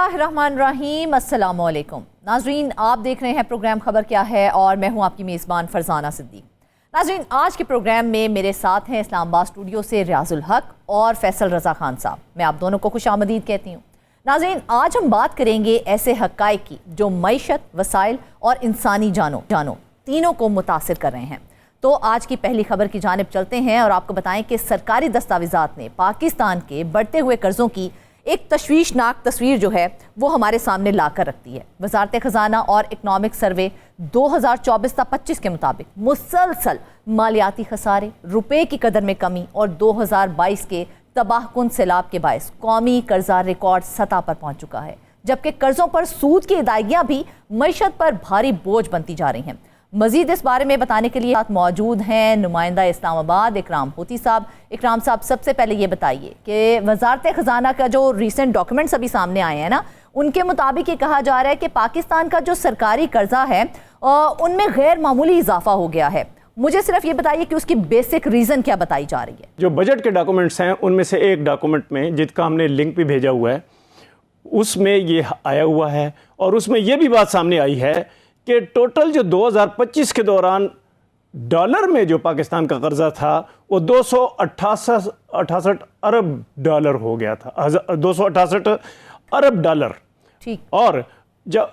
बिस्मिल्लाहिर्रहमानिर्रहीम, अस्सलाम वालेकुम नाजरीन, आप देख रहे हैं प्रोग्राम खबर क्या है और मैं हूं आपकी मेज़बान फरजाना सिद्दीक। नाजरीन, आज के प्रोग्राम में मेरे साथ हैं इस्लामाबाद स्टूडियो से रियाजुल हक और फैसल रज़ा खान साहब। मैं आप दोनों को खुशामदीद कहती हूँ। नाजरीन, आज हम बात करेंगे ऐसे हक़ाइक़ की जो मईशत, वसाइल और इंसानी जानों तीनों को मुतासिर कर रहे हैं। तो आज की पहली खबर की जानिब चलते हैं और आपको बताएं कि सरकारी दस्तावेज़ात ने पाकिस्तान के बढ़ते हुए कर्जों की एक तशवीशनाक तस्वीर जो है वो हमारे सामने लाकर रखती है। वजारत ख़जाना और इकनॉमिक सर्वे 2024-25 के मुताबिक मुसलसल मालियाती खसारे, रुपए की कदर में कमी और 2022 के तबाहकुन सैलाब के बायस कौमी कर्जा रिकॉर्ड सतह पर पहुंच चुका है, जबकि कर्जों पर सूद की अदायगियां भी मईशत पर भारी बोझ बनती जा रही हैं। मजीद इस बारे में बताने के लिए साथ मौजूद हैं नुमाइंदा इस्लामाबाद इकराम होती साहब। इकराम साहब, सबसे पहले ये बताइए कि वजारत ख़जाना का जो रिसेंट डॉक्यूमेंट्स अभी सामने आए हैं ना, उनके मुताबिक ये कहा जा रहा है कि पाकिस्तान का जो सरकारी कर्जा है उनमें गैर मामूली इजाफा हो गया है। मुझे सिर्फ ये बताइए कि उसकी बेसिक रीज़न क्या बताई जा रही है। जो बजट के डॉक्यूमेंट्स हैं उनमें से एक डॉक्यूमेंट में, जिसका हमने लिंक भी भेजा हुआ है, उसमें ये आया हुआ है और उसमें ये भी बात सामने आई है कि टोटल जो 2025 के दौरान डॉलर में जो पाकिस्तान का कर्जा था वो 268 अरब डॉलर हो गया था, 268 अरब डॉलर। ठीक। और जब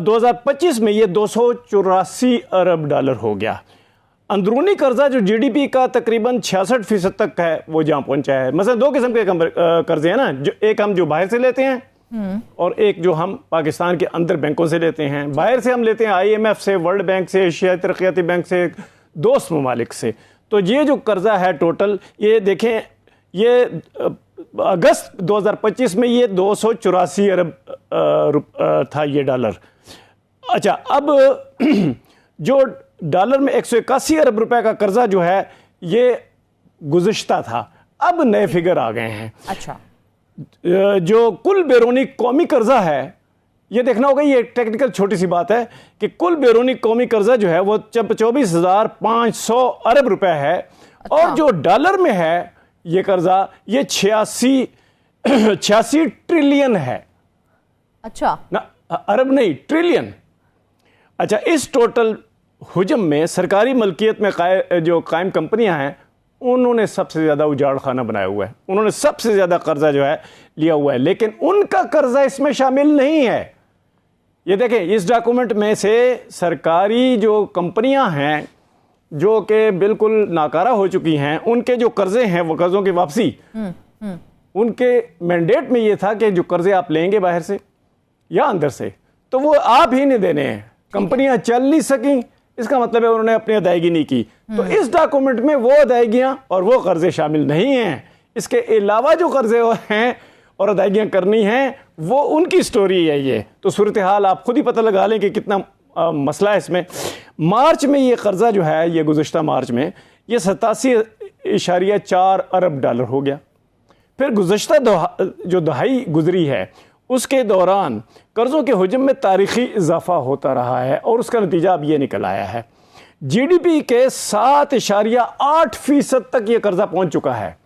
2025 में ये 284 अरब डॉलर हो गया। अंदरूनी कर्जा जो जीडीपी का तकरीबन 66% तक है वो जहाँ पहुंचा है। मतलब दो किस्म के कर्जे हैं ना, जो एक हम जो बाहर से लेते हैं और एक जो हम पाकिस्तान के अंदर बैंकों से लेते हैं। बाहर से हम लेते हैं IMF से, वर्ल्ड बैंक से, एशियाई तरक्याती बैंक से, दोस्त ममालिक से। तो ये जो कर्जा है टोटल, ये देखें, ये अगस्त 2025 में ये 284 अरब था ये डॉलर। अच्छा, अब जो डॉलर में 181 अरब रुपए का कर्जा जो है ये गुज़िश्ता था, अब नए फिगर आ गए हैं। अच्छा, जो कुल बैरूनी कौमी कर्जा है, ये देखना होगा, ये टेक्निकल छोटी सी बात है कि कुल बैरूनी कौमी कर्जा जो है वो 24,500 अरब रुपए है। अच्छा। और जो डॉलर में है ये कर्जा, ये 86 ट्रिलियन है। अच्छा, ना अरब नहीं, ट्रिलियन। अच्छा, इस टोटल हुजम में सरकारी मलकियत में जो कायम कंपनियां हैं उन्होंने सबसे ज़्यादा उजाड़ खाना बनाया हुआ है। उन्होंने सबसे ज़्यादा कर्जा जो है लिया हुआ है, लेकिन उनका कर्जा इसमें शामिल नहीं है। ये देखें, इस डॉक्यूमेंट में से सरकारी जो कंपनियां हैं जो कि बिल्कुल नाकारा हो चुकी हैं, उनके जो कर्जे हैं वो कर्जों की वापसी, उनके मैंडेट में ये था कि जो कर्जे आप लेंगे बाहर से या अंदर से, तो वो आप ही नहीं देने हैं। कंपनियां चल नहीं सकी, इसका मतलब है उन्होंने अपनी अदायगी नहीं की। तो इस डॉक्यूमेंट में वो अदायगियां और वो कर्जे शामिल नहीं हैं। इसके अलावा जो कर्जे हैं और अदायगियां करनी हैं वो उनकी स्टोरी है। ये तो सूरत हाल आप खुद ही पता लगा लें कि कितना मसला है इसमें। मार्च में ये कर्जा जो है, ये गुज़श्ता मार्च में ये 87.4 अरब डॉलर हो गया। फिर गुज़श्ता जो दहाई गुजरी है उसके दौरान कर्जों के हुजम में तारीखी इजाफा होता रहा है और उसका नतीजा अब ये निकल आया है। जीडीपी के 7.8% तक ये कर्जा पहुंच चुका है।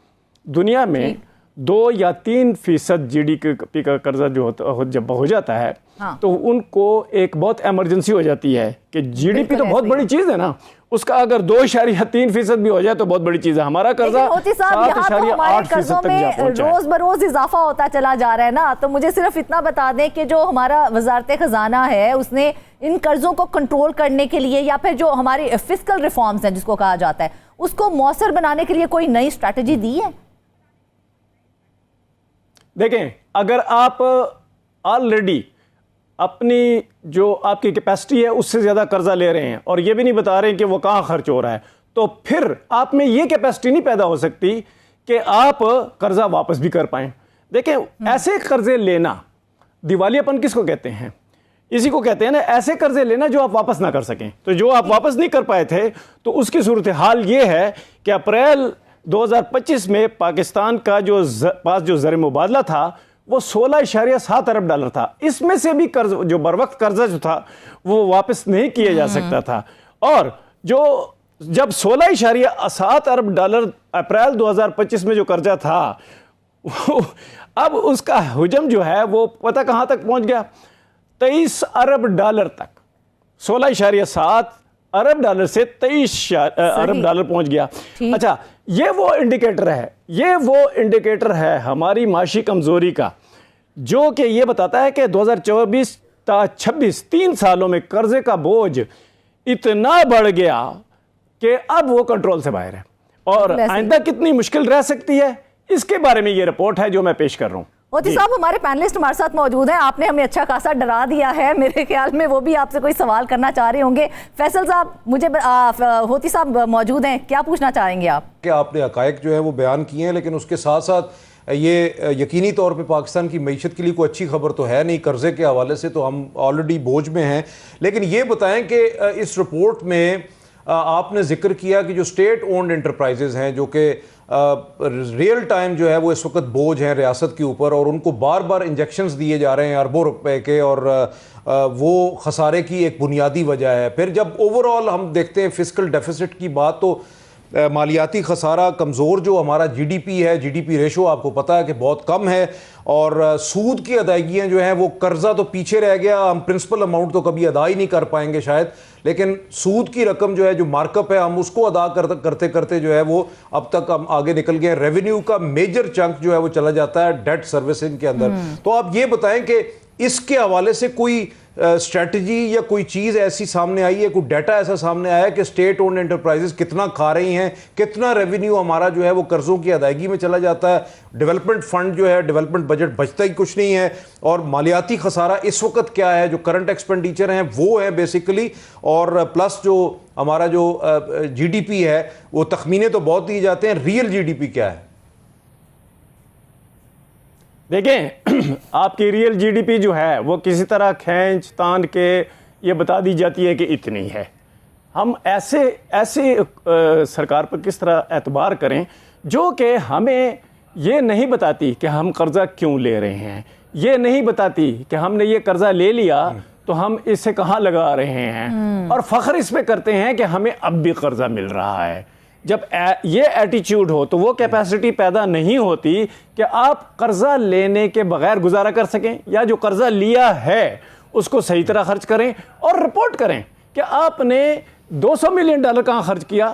दुनिया में 2 या 3% जीडीपी का कर्जा जो जब हो जाता है, हाँ, तो उनको एक बहुत एमरजेंसी हो जाती है कि जीडीपी तो बहुत बड़ी चीज है ना, उसका अगर 2.3% भी हो जाए तो बहुत बड़ी चीज है। हमारा कर्जा 7.8% तक जा पहुंचा है। रोज बरोज इजाफा होता चला जा रहा है ना। तो मुझे सिर्फ इतना बता दें कि जो हमारा वजारत खजाना है उसने इन कर्जों को कंट्रोल करने के लिए या फिर जो हमारी फिस्कल रिफॉर्म्स हैं जिसको कहा जाता है, उसको मौसर बनाने के लिए कोई नई स्ट्रैटेजी दी है? देखें, अगर आप ऑलरेडी अपनी जो आपकी कैपेसिटी है उससे ज़्यादा कर्जा ले रहे हैं और ये भी नहीं बता रहे हैं कि वो कहाँ खर्च हो रहा है, तो फिर आप में ये कैपेसिटी नहीं पैदा हो सकती कि आप कर्जा वापस भी कर पाएं। देखें, ऐसे कर्जे लेना, दिवालियापन किसको कहते हैं? इसी को कहते हैं ना, ऐसे कर्जे लेना जो आप वापस ना कर सकें। तो जो आप वापस नहीं कर पाए थे, तो उसकी सूरत हाल ये है कि अप्रैल 2025 में पाकिस्तान का जो पास जो ज़र मुबादला था वो 16.7 अरब डॉलर था। इसमें से भी कर्ज जो बरवक्त कर्जा जो था वो वापस नहीं किया जा सकता था। और जो जब 16.7 अरब डॉलर अप्रैल 2025 में जो कर्जा था अब उसका हुजम जो है वो पता कहाँ तक पहुँच गया, 23 अरब डॉलर तक, 16.7 अरब डॉलर से 23 अरब डॉलर पहुँच गया। अच्छा, ये वो इंडिकेटर है हमारी माशी कमज़ोरी का, जो कि ये बताता है कि 2024-26 3 सालों में कर्जे का बोझ इतना बढ़ गया कि अब वो कंट्रोल से बाहर है और आइंदा कितनी मुश्किल रह सकती है, इसके बारे में ये रिपोर्ट है जो मैं पेश कर रहा हूँ। होती साहब हमारे पैनलिस्ट हमारे साथ मौजूद हैं, आपने हमें अच्छा खासा डरा दिया है, मेरे ख्याल में वो भी आपसे कोई सवाल करना चाह रहे होंगे। फैसल साहब मुझे होती साहब मौजूद हैं, क्या पूछना चाहेंगे आप? कि आपने हकायक जो है वो बयान किए हैं, लेकिन उसके साथ साथ ये यकीनी तौर पे पाकिस्तान की मईशत के लिए कोई अच्छी खबर तो है नहीं, कर्जे के हवाले से तो हम ऑलरेडी बोझ में हैं। लेकिन ये बताएं कि इस रिपोर्ट में आपने जिक्र किया कि जो स्टेट ओन्ड एंटरप्राइजेज हैं, जो कि रियल टाइम जो है वो इस वक्त बोझ हैं रियासत के ऊपर और उनको बार बार इंजेक्शंस दिए जा रहे हैं अरबों रुपए के, और वो खसारे की एक बुनियादी वजह है। फिर जब ओवरऑल हम देखते हैं फिस्कल डेफिसिट की बात, तो मालियाती खसारा कमज़ोर जो हमारा जीडीपी है, जीडीपी रेशो आपको पता है कि बहुत कम है, और सूद की अदायगियाँ जो हैं वो कर्जा तो पीछे रह गया, हम प्रिंसिपल अमाउंट तो कभी अदा ही नहीं कर पाएंगे शायद, लेकिन सूद की रकम जो है, जो मार्कअप है, हम उसको अदा करते करते जो है वो अब तक हम आगे निकल गए। रेवेन्यू का मेजर चंक जो है वो चला जाता है डेट सर्विसिंग के अंदर। तो आप ये बताएं कि इसके हवाले से कोई स्ट्रेटजी या कोई चीज़ ऐसी सामने आई है, कोई डाटा ऐसा सामने आया है कि स्टेट ओन्ड एंटरप्राइजेस कितना खा रही हैं, कितना रेवेन्यू हमारा जो है वो कर्जों की अदायगी में चला जाता है, डेवलपमेंट फंड जो है, डेवलपमेंट बजट बचता ही कुछ नहीं है, और मालियाती खसारा इस वक्त क्या है, जो करंट एक्सपेंडिचर हैं वो है बेसिकली, और प्लस जो हमारा जो जीडीपी है वो तखमीने तो बहुत दिए जाते हैं, रियल जीडीपी क्या है? देखें, आपकी रियल जीडीपी जो है वो किसी तरह खींच तान के ये बता दी जाती है कि इतनी है। हम ऐसे सरकार पर किस तरह एतबार करें जो कि हमें ये नहीं बताती कि हम कर्जा क्यों ले रहे हैं, ये नहीं बताती कि हमने ये कर्जा ले लिया तो हम इसे कहाँ लगा रहे हैं, और फख्र इस पे करते हैं कि हमें अब भी कर्जा मिल रहा है। जब ये एटीट्यूड हो तो वो कैपेसिटी पैदा नहीं होती कि आप कर्जा लेने के बगैर गुजारा कर सकें, या जो कर्जा लिया है उसको सही तरह खर्च करें और रिपोर्ट करें कि आपने 200 मिलियन डॉलर कहाँ खर्च किया,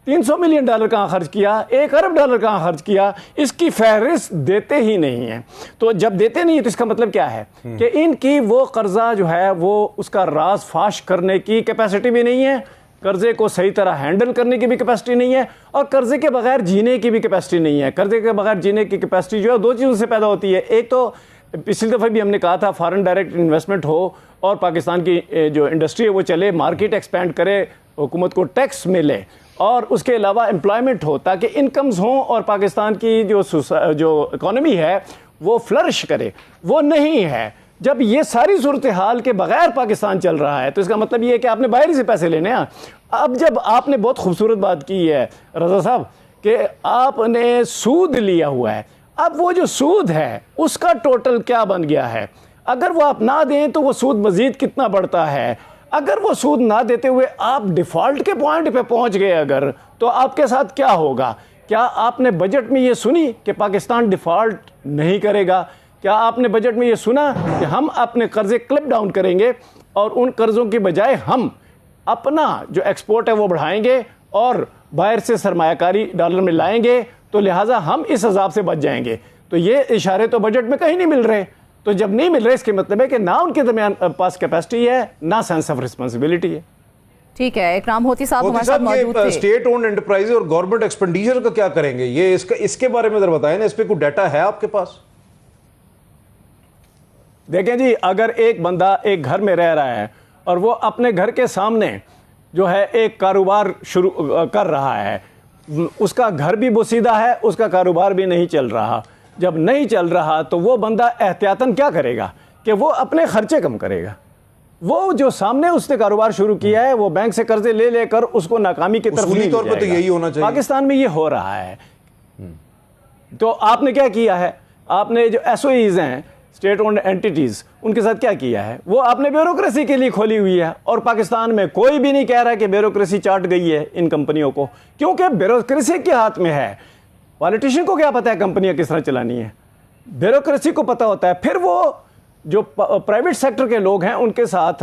300 मिलियन डॉलर कहाँ खर्च किया, 1 अरब डॉलर कहाँ खर्च किया। इसकी फहरिस्त देते ही नहीं है। तो जब देते नहीं है तो इसका मतलब क्या है कि इनकी वो कर्जा जो है वो उसका राज फाश करने की कैपेसिटी भी नहीं है, कर्जे को सही तरह हैंडल करने की भी कैपेसिटी नहीं है, और कर्जे के बगैर जीने की भी कैपेसिटी नहीं है। कर्जे के बगैर जीने की कैपेसिटी जो है दो चीज़ों से पैदा होती है। एक तो पिछली दफ़ा भी हमने कहा था फॉरेन डायरेक्ट इन्वेस्टमेंट हो और पाकिस्तान की जो इंडस्ट्री है वो चले, मार्केट एक्सपेंड करे, हुकूमत को टैक्स मिले, और उसके अलावा एम्प्लॉयमेंट हो ताकि इनकम्स हों और पाकिस्तान की जो इकॉनमी है वो फ्लरिश करे। वो नहीं है। जब ये सारी सूरत हाल के बगैर पाकिस्तान चल रहा है तो इसका मतलब ये है कि आपने बाहर से पैसे लेने हैं। अब जब आपने बहुत खूबसूरत बात की है रज़ा साहब कि आपने सूद लिया हुआ है, अब वो जो सूद है उसका टोटल क्या बन गया है, अगर वो आप ना दें तो वो सूद मज़ीद कितना बढ़ता है, अगर वो सूद ना देते हुए आप डिफ़ॉल्ट के पॉइंट पे पहुंच गए अगर, तो आपके साथ क्या होगा? क्या आपने बजट में ये सुनी कि पाकिस्तान डिफ़ॉल्ट नहीं करेगा? क्या आपने बजट में ये सुना कि हम अपने कर्जे क्लिप डाउन करेंगे और उन कर्ज़ों की बजाय हम अपना जो एक्सपोर्ट है वो बढ़ाएंगे और बाहर से सरमायाकारी डॉलर में लाएंगे, तो लिहाजा हम इस अजाब से बच जाएंगे? तो ये इशारे तो बजट में कहीं नहीं मिल रहे। तो जब नहीं मिल रहे इसके मतलब है कि ना उनके दरमियान पास कैपेसिटी है, ना सेंस ऑफ रिस्पॉन्सिबिलिटी है। ठीक है, इकराम होती साहब हमारे साथ मौजूद थे। स्टेट ओन्ड एंटरप्राइजेज और गवर्नमेंट एक्सपेंडिचर का क्या करेंगे, ये इसके बारे में जरा बताएं ना, इस पे कोई डाटा है आपके पास? देखें जी, अगर एक बंदा एक घर में रह रहा है और वो अपने घर के सामने जो है एक कारोबार शुरू कर रहा है, उसका घर भी बोसीदा है, उसका कारोबार भी नहीं चल रहा, जब नहीं चल रहा तो वो बंदा एहतियातन क्या करेगा कि वो अपने खर्चे कम करेगा। वो जो सामने उसने कारोबार शुरू किया है वो बैंक से कर्जे ले लेकर उसको नाकामी की तरफ उसूली तौर पर तो यही होना चाहिए। पाकिस्तान में ये हो रहा है। तो आपने क्या किया है? आपने जो एसओईज हैं, स्टेट ओन्ड एंटिटीज, उनके साथ क्या किया है? वो आपने ब्यूरोक्रेसी के लिए खोली हुई है, और पाकिस्तान में कोई भी नहीं कह रहा कि ब्यूरोक्रेसी चाट गई है इन कंपनियों को, क्योंकि ब्यूरोक्रेसी के हाथ में है। पॉलिटिशियन को क्या पता है कंपनियां किस तरह चलानी है, ब्यूरोक्रेसी को पता होता है। फिर वो जो प्राइवेट सेक्टर के लोग हैं उनके साथ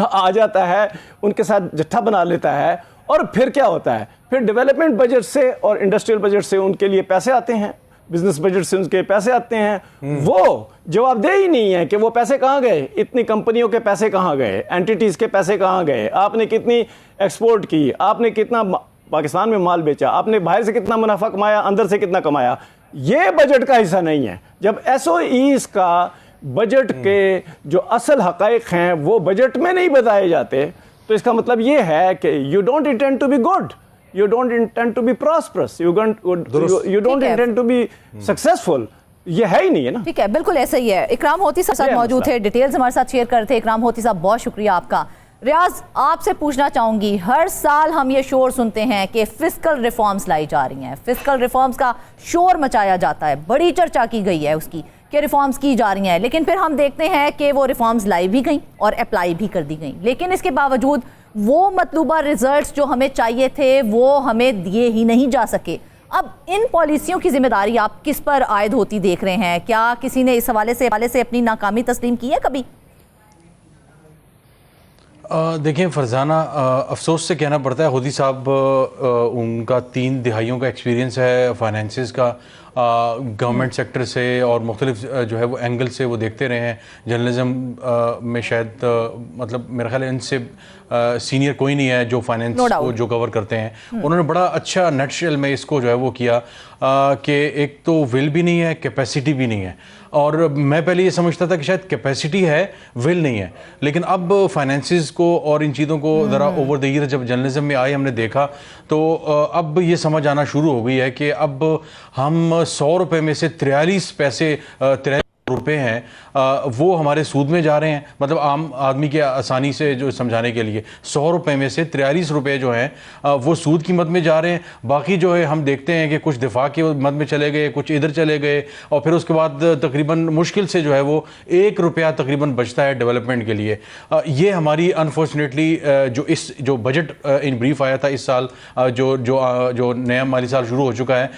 आ जाता है, उनके साथ जट्ठा बना लेता है, और फिर क्या होता है, फिर डेवलपमेंट बजट से और इंडस्ट्रियल बजट से उनके लिए पैसे आते हैं, बिजनेस बजट से उनके पैसे आते हैं। वो जवाबदेह ही नहीं है कि वो पैसे कहाँ गए, इतनी कंपनियों के पैसे कहाँ गए, एंटिटीज़ के पैसे कहाँ गए, आपने कितनी एक्सपोर्ट की, आपने कितना पाकिस्तान में माल बेचा, आपने बाहर से कितना मुनाफा कमाया, अंदर से कितना कमाया, ये बजट का हिस्सा नहीं है। जब SOEs का बजट के जो असल हक़ाइक़ हैं वो बजट में नहीं बताए जाते, तो इसका मतलब ये है कि you don't intend to be good, you don't intend to be prosperous, you don't intend to be successful। ये है ही नहीं है ना। ठीक है, बिल्कुल ऐसा ही है। इकराम होती साहब मौजूद थे, डिटेल्स हमारे साथ शेयर कर रहे थे। इकराम होती साहब, बहुत शुक्रिया आपका। रियाज, आपसे पूछना चाहूंगी, हर साल हम ये शोर सुनते हैं कि फिस्कल रिफॉर्म्स लाई जा रही हैं, फिस्कल रिफॉर्म्स का शोर मचाया जाता है, बड़ी चर्चा की गई है उसकी कि रिफॉर्म्स की जा रही हैं, लेकिन फिर हम देखते हैं कि वो रिफॉर्म्स लाई भी गई और अप्लाई भी कर दी गई, लेकिन इसके बावजूद वो मतलूबा रिजल्ट्स जो हमें चाहिए थे वो हमें दिए ही नहीं जा सके। अब इन पॉलिसियों की जिम्मेदारी आप किस पर आयद होती देख रहे हैं? क्या किसी ने इस हवाले से अपनी नाकामी तस्लीम की है कभी? देखें फरजाना, अफसोस से कहना पड़ता है, होदी साहब उनका 3 दिहाइयों का एक्सपीरियंस है फाइनेंसिस का, गवर्नमेंट सेक्टर से और मुख्तलिफ जो है वो एंगल से वो देखते रहे हैं। जर्नलिज्म में शायद मतलब मेरा ख्याल है इनसे सीनियर कोई नहीं है जो फाइनेंस को जो कवर करते हैं। उन्होंने बड़ा अच्छा नटशेल में इसको जो है वो किया कि एक तो विल भी नहीं है, कैपेसिटी भी नहीं है। और मैं पहले ये समझता था कि शायद कैपेसिटी है, विल नहीं है, लेकिन अब फाइनेंसिस को और इन चीज़ों को ज़रा ओवर द ईयर जब जर्नलिज्म में आए हमने देखा तो अब ये समझ आना शुरू हो गई है कि अब हम 100 रुपये में से 43 पैसे 43 रुपए हैं वो हमारे सूद में जा रहे हैं। मतलब आम आदमी के आसानी से जो समझाने के लिए 100 रुपए में से 43 रुपए जो हैं वो सूद की मद में जा रहे हैं। बाकी जो है हम देखते हैं कि कुछ दिफा की मद में चले गए, कुछ इधर चले गए, और फिर उसके बाद तकरीबन मुश्किल से जो है वो 1 रुपया तकरीबन बचता है डेवलपमेंट के लिए। ये हमारी अनफॉर्चुनेटली जो बजट इन ब्रीफ आया था इस साल, जो नया माली साल शुरू हो चुका है,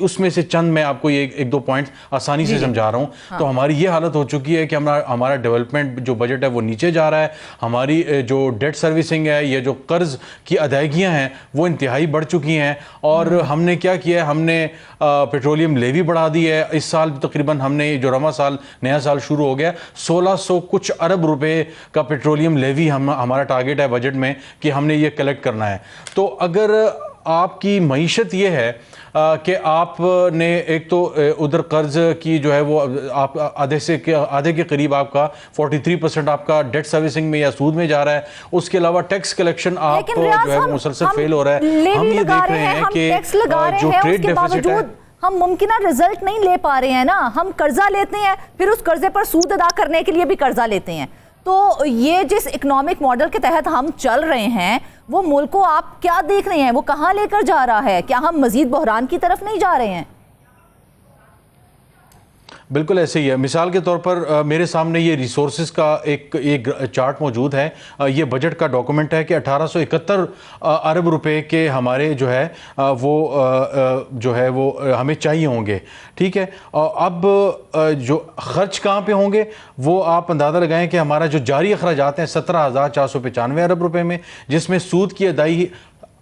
उसमें से चंद मैं आपको ये 1-2 पॉइंट आसानी से समझा रहा हूँ। तो हमारी ये हालत हो चुकी है कि हमारा डेवलपमेंट जो बजट है वो नीचे जा रहा है। हमारी जो डेट सर्विसिंग है, ये जो कर्ज की अदायगियां हैं वो इंतहाई बढ़ चुकी हैं। और हमने क्या किया है, हमने पेट्रोलियम लेवी बढ़ा दी है। इस साल तकरीबन हमने जो रमा साल नया साल शुरू हो गया 1600 कुछ अरब रुपए का पेट्रोलियम लेवी हमारा टारगेट है बजट में कि हमने ये कलेक्ट करना है। तो अगर आपकी मईशत ये है कि आपने एक तो उधर कर्ज की जो है वो आप आधे के करीब आपका 43% आपका डेट सर्विसिंग में या सूद में जा रहा है, उसके अलावा टैक्स कलेक्शन आप जो है वो मुसलसल फेल हो रहा है। हम ये देख रहे हैं कि जो ट्रेड डेफिसिट है, हम मुमकिन रिजल्ट नहीं ले पा रहे हैं ना। हम कर्जा लेते हैं, फिर उस कर्जे पर सूद अदा करने के लिए भी कर्जा लेते हैं। तो ये जिस इकोनॉमिक मॉडल के तहत हम चल रहे हैं वो मुल्क को आप क्या देख रहे हैं, वो कहाँ लेकर जा रहा है? क्या हम मजीद बहरान की तरफ नहीं जा रहे हैं? बिल्कुल ऐसे ही है। मिसाल के तौर पर मेरे सामने ये रिसोर्सेज का एक चार्ट मौजूद है। ये बजट का डॉक्यूमेंट है कि 1871 अरब रुपए के हमारे जो है वो हमें चाहिए होंगे। ठीक है, अब जो खर्च कहाँ पे होंगे वो आप अंदाज़ा लगाएं कि हमारा जो जारी अखराजात हैं 17,495 अरब रुपए में, जिसमें सूद की अदायगी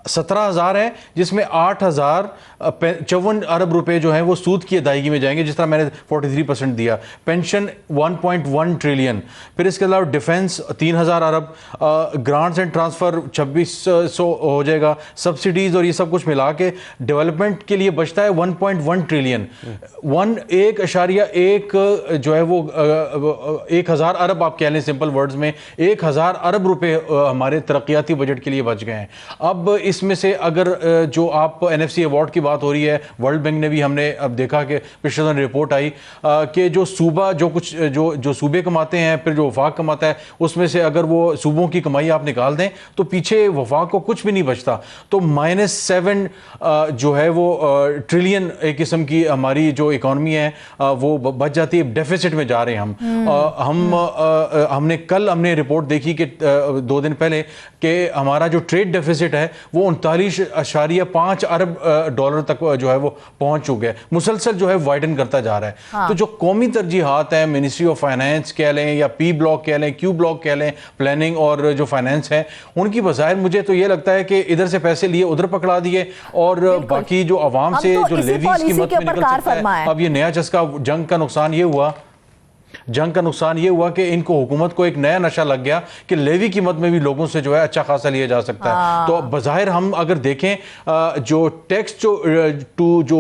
17,000 है, जिसमें 8,054 अरब रुपए जो है वो सूद की अदायगी में जाएंगे, जिस तरह मैंने 43% दिया। पेंशन 1.1 ट्रिलियन, फिर इसके अलावा defence 3,000 Arab, grants and transfer 2600 हो जाएगा, सब्सिडीज़ और ये सब कुछ मिला के डेवलपमेंट के लिए बचता है 1.1 ट्रिलियन। 1.1 जो है वो 1,000 अरब आप कह लें सिंपल वर्ड्स में, 1,000 अरब रुपए हमारे तरक्याती बजट के लिए बच गए हैं। अब इसमें से अगर जो आप NFC अवार्ड की बात हो रही है, वर्ल्ड बैंक ने भी हमने अब देखा कि पिछले दिन रिपोर्ट आई कि जो सूबा जो सूबे कमाते हैं, फिर जो वफाक कमाता है, उसमें से अगर वो सूबों की कमाई आप निकाल दें तो पीछे वफाक को कुछ भी नहीं बचता। तो -7 जो है वो ट्रिलियन एक किस्म की हमारी जो इकॉनमी है वो बच जाती है। डेफिसिट में जा रहे हैं हमने रिपोर्ट देखी कि 2 दिन पहले कि हमारा जो ट्रेड डेफिसिट है वो वो 39.5 अरब डॉलर तक जो है वो पहुंच चुके हैं, मुसलसल जो है वाइडन करता जा रहा है। हाँ। तो जो कौमी तरजीहात हैं, मिनिस्ट्री ऑफ फाइनेंस कह लें या पी ब्लॉक कह लें, क्यू ब्लॉक कह लें, प्लानिंग और जो फाइनेंस है, उनकी बज़ाहिर मुझे तो ये लगता है कि इधर से पैसे लिए उधर पकड़ा दिए और बाकी जो आवाम से तो जो लेवीज की मत में निकल सकता है। अब ये नया चस्का, जंग का नुकसान ये हुआ कि इनको हुकूमत को एक नया नशा लग गया कि लेवी की मद में भी लोगों से जो है अच्छा खासा लिया जा सकता है। तो बज़ाहिर हम अगर देखें जो टैक्स टू जो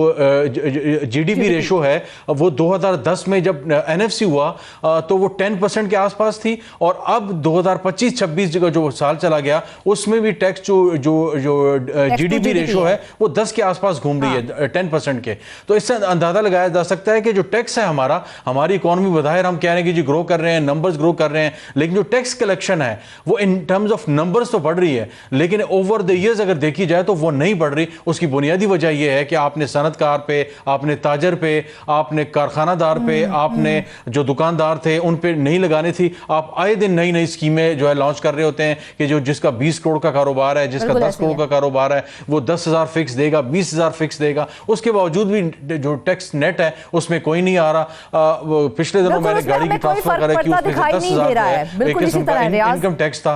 जीडीपी रेशो है वो 2010 में जब एनएफसी हुआ तो वो 10% के आसपास थी और अब 2025-26 जो साल चला गया उसमें भी टैक्स जो जीडीपी रेशो है वो 10 के आसपास घूम रही है, 10% के। तो इससे अंदाजा लगाया जा सकता है कि जो टैक्स है हमारी इकॉनमी बज़ाहिर हम कह रहे हैं कि जी ग्रो कर रहे हैं, नंबर्स ग्रो कर रहे हैं, लेकिन जो टैक्स कलेक्शन है वो इन टर्म्स ऑफ नंबर्स तो बढ़ रही है, लेकिन ओवर द इयर्स अगर देखी जाए तो वो नहीं बढ़ रही। उसकी बुनियादी वजह यह है कि आपने सनतकार पे, आपने ताजर पे, आपने कारखानादार पे, आपने जो दुकानदार थे उन पे नहीं लगानी थी। आप आए दिन नई नई स्कीमें जो है लॉन्च कर रहे होते हैं कि जो जिसका 20 करोड़ का कारोबार है, जिसका 10 करोड़ का कारोबार है, वो 10,000 फिक्स देगा, 20,000 फिक्स देगा। उसके बावजूद भी जो टैक्स नेट है उसमें कोई नहीं आ रहा। पिछले दिनों मैंने गाड़ी की ट्रांसफर करा कि उसमें 10,000 बिल्कुल इसी तरह इनकम टैक्स था,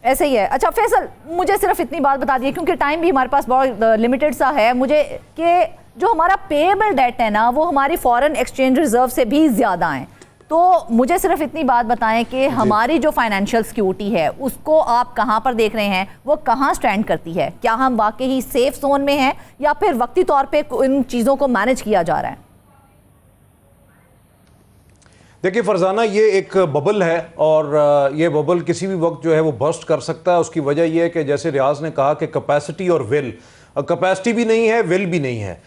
ऐसे ही है। अच्छा फैसल, मुझे सिर्फ इतनी बात बता दी क्योंकि टाइम भी हमारे पास बहुत लिमिटेड सा है, मुझे कि जो हमारा पेएबल डेट है ना वो हमारी फॉरेन एक्सचेंज रिजर्व से भी ज्यादा है। तो मुझे सिर्फ इतनी बात बताएं कि हमारी जो फाइनेंशियल सिक्योरिटी है उसको आप कहां पर देख रहे हैं, वो कहां स्टैंड करती है? क्या हम वाकई ही सेफ जोन में हैं या फिर वक्ती तौर पे इन चीज़ों को मैनेज किया जा रहा है? देखिए फरजाना, ये एक बबल है और ये बबल किसी भी वक्त जो है वो बर्स्ट कर सकता है। उसकी वजह ये है कि जैसे रियाज ने कहा कि कैपेसिटी और विल, कैपेसिटी भी नहीं है, विल भी नहीं है।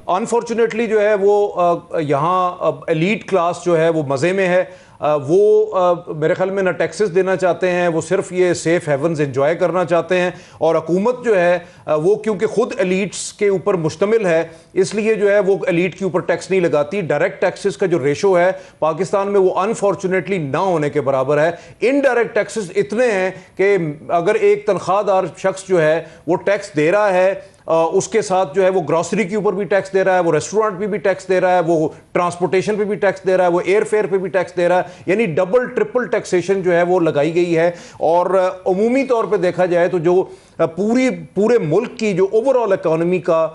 अनफॉर्चुनेटली जो है वो यहाँ एलीट क्लास जो है वो मज़े में है। वो मेरे ख्याल में ना टैक्सेस देना चाहते हैं, वो सिर्फ ये सेफ हेवन्स एंजॉय करना चाहते हैं। और हुकूमत जो है वो क्योंकि खुद एलीट्स के ऊपर मुश्तमिल है इसलिए जो है वो एलीट के ऊपर टैक्स नहीं लगाती। डायरेक्ट टैक्सेस का जो रेशो है पाकिस्तान में वो अनफॉर्चुनेटली ना होने के बराबर है। इनडायरेक्ट टैक्सेस इतने हैं कि अगर एक तनख्वाहदार शख्स जो है वो टैक्स दे रहा है, उसके साथ जो है वो ग्रॉसरी के ऊपर भी टैक्स दे रहा है, वो रेस्टोरेंट पे भी टैक्स दे रहा है, वो ट्रांसपोर्टेशन पे भी टैक्स दे रहा है, वो एयर फेयर पे भी टैक्स दे रहा है, यानी डबल ट्रिपल टैक्सेशन जो है वो लगाई गई है। और अमूमी तौर पे देखा जाए तो जो पूरे मुल्क की जो ओवरऑल इकोनॉमी का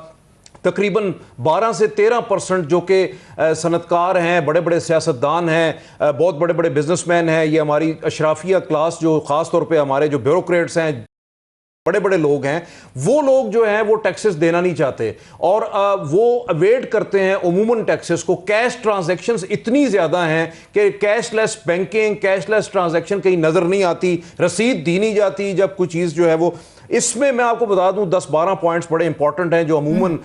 तकरीबन 12 से 13% जो कि सनतकार हैं, बड़े बड़े सियासतदान हैं, बहुत बड़े बड़े बिजनेसमैन हैं, ये हमारी अशराफिया क्लास जो ख़ास तौर पे हमारे जो ब्यूरोक्रेट्स हैं, बड़े बड़े लोग हैं, वो लोग जो हैं वो टैक्सेस देना नहीं चाहते और वो अवेड करते हैं उमूमन टैक्सेस को। कैश ट्रांजैक्शंस इतनी ज़्यादा हैं कि कैशलेस बैंकिंग, कैशलेस ट्रांजैक्शन कहीं नज़र नहीं आती, रसीद दी नहीं जाती जब कोई चीज़ जो है वो। इसमें मैं आपको बता दूं 10-12 पॉइंट्स बड़े इंपॉर्टेंट हैं जो अमूमन